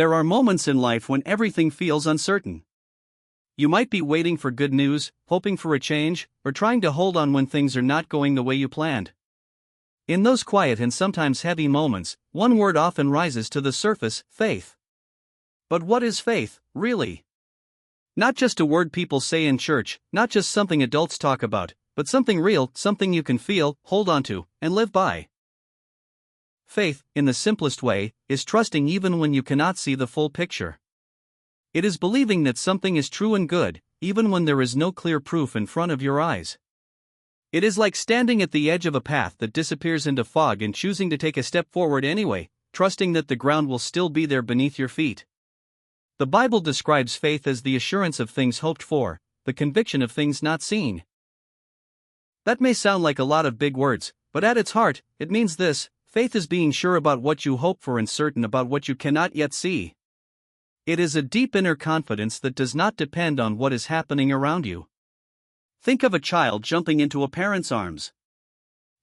There are moments in life when everything feels uncertain. You might be waiting for good news, hoping for a change, or trying to hold on when things are not going the way you planned. In those quiet and sometimes heavy moments, one word often rises to the surface: faith. But what is faith, really? Not just a word people say in church, not just something adults talk about, but something real, something you can feel, hold on to, and live by. Faith, in the simplest way, is trusting even when you cannot see the full picture. It is believing that something is true and good, even when there is no clear proof in front of your eyes. It is like standing at the edge of a path that disappears into fog and choosing to take a step forward anyway, trusting that the ground will still be there beneath your feet. The Bible describes faith as the assurance of things hoped for, the conviction of things not seen. That may sound like a lot of big words, but at its heart, it means this: faith is being sure about what you hope for and certain about what you cannot yet see. It is a deep inner confidence that does not depend on what is happening around you. Think of a child jumping into a parent's arms.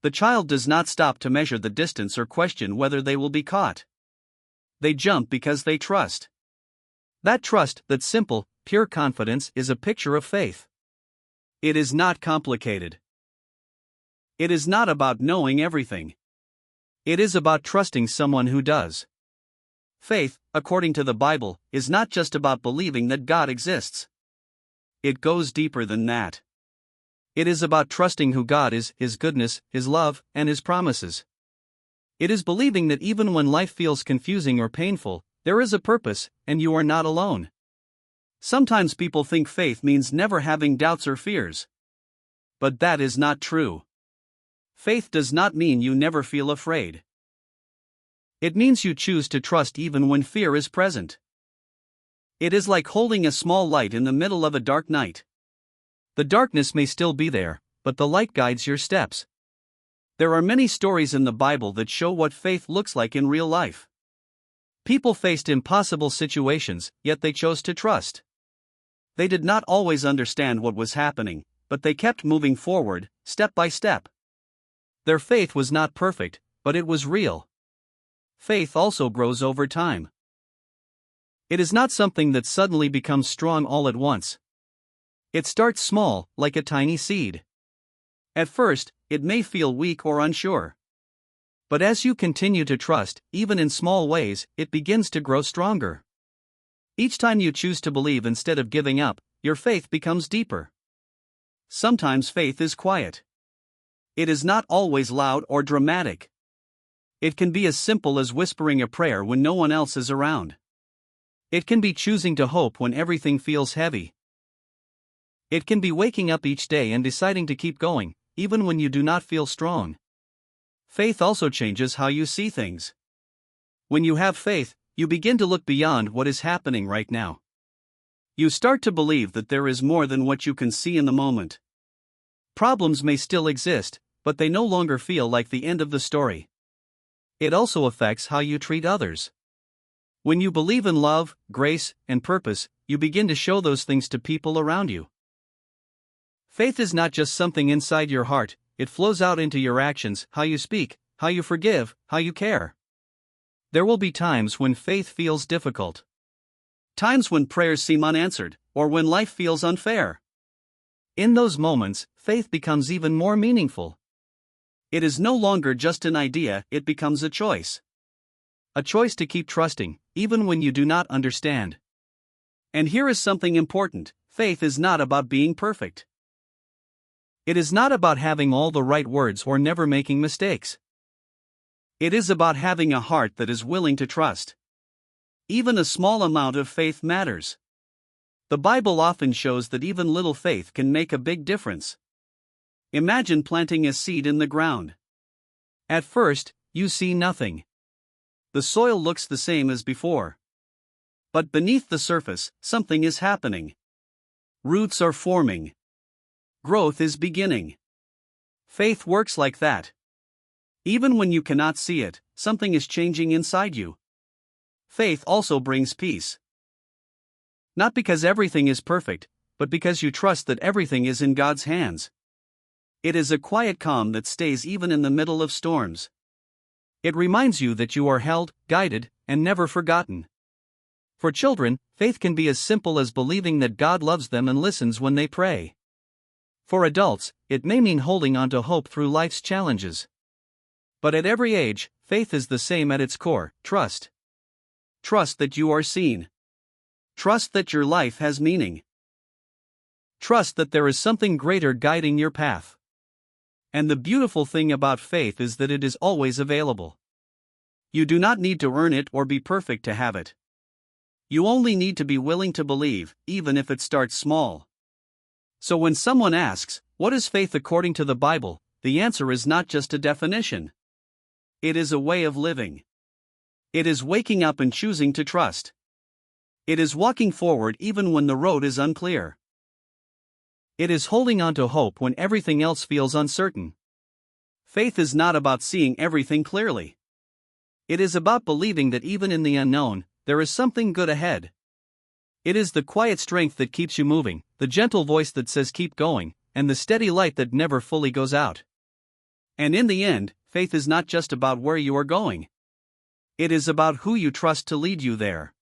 The child does not stop to measure the distance or question whether they will be caught. They jump because they trust. That trust, that simple, pure confidence, is a picture of faith. It is not complicated. It is not about knowing everything. It is about trusting someone who does. Faith, according to the Bible, is not just about believing that God exists. It goes deeper than that. It is about trusting who God is, His goodness, His love, and His promises. It is believing that even when life feels confusing or painful, there is a purpose, and you are not alone. Sometimes people think faith means never having doubts or fears. But that is not true. Faith does not mean you never feel afraid. It means you choose to trust even when fear is present. It is like holding a small light in the middle of a dark night. The darkness may still be there, but the light guides your steps. There are many stories in the Bible that show what faith looks like in real life. People faced impossible situations, yet they chose to trust. They did not always understand what was happening, but they kept moving forward, step by step. Their faith was not perfect, but it was real. Faith also grows over time. It is not something that suddenly becomes strong all at once. It starts small, like a tiny seed. At first, it may feel weak or unsure. But as you continue to trust, even in small ways, it begins to grow stronger. Each time you choose to believe instead of giving up, your faith becomes deeper. Sometimes faith is quiet. It is not always loud or dramatic. It can be as simple as whispering a prayer when no one else is around. It can be choosing to hope when everything feels heavy. It can be waking up each day and deciding to keep going, even when you do not feel strong. Faith also changes how you see things. When you have faith, you begin to look beyond what is happening right now. You start to believe that there is more than what you can see in the moment. Problems may still exist, but they no longer feel like the end of the story. It also affects how you treat others. When you believe in love, grace, and purpose, you begin to show those things to people around you. Faith is not just something inside your heart, it flows out into your actions, how you speak, how you forgive, how you care. There will be times when faith feels difficult. Times when prayers seem unanswered, or when life feels unfair. In those moments, faith becomes even more meaningful. It is no longer just an idea, it becomes a choice. A choice to keep trusting, even when you do not understand. And here is something important: faith is not about being perfect. It is not about having all the right words or never making mistakes. It is about having a heart that is willing to trust. Even a small amount of faith matters. The Bible often shows that even little faith can make a big difference. Imagine planting a seed in the ground. At first, you see nothing. The soil looks the same as before. But beneath the surface, something is happening. Roots are forming. Growth is beginning. Faith works like that. Even when you cannot see it, something is changing inside you. Faith also brings peace. Not because everything is perfect, but because you trust that everything is in God's hands. It is a quiet calm that stays even in the middle of storms. It reminds you that you are held, guided, and never forgotten. For children, faith can be as simple as believing that God loves them and listens when they pray. For adults, it may mean holding on to hope through life's challenges. But at every age, faith is the same at its core: trust. Trust that you are seen. Trust that your life has meaning. Trust that there is something greater guiding your path. And the beautiful thing about faith is that it is always available. You do not need to earn it or be perfect to have it. You only need to be willing to believe, even if it starts small. So when someone asks, "What is faith according to the Bible?" the answer is not just a definition. It is a way of living. It is waking up and choosing to trust. It is walking forward even when the road is unclear. It is holding on to hope when everything else feels uncertain. Faith is not about seeing everything clearly. It is about believing that even in the unknown, there is something good ahead. It is the quiet strength that keeps you moving, the gentle voice that says keep going, and the steady light that never fully goes out. And in the end, faith is not just about where you are going. It is about who you trust to lead you there.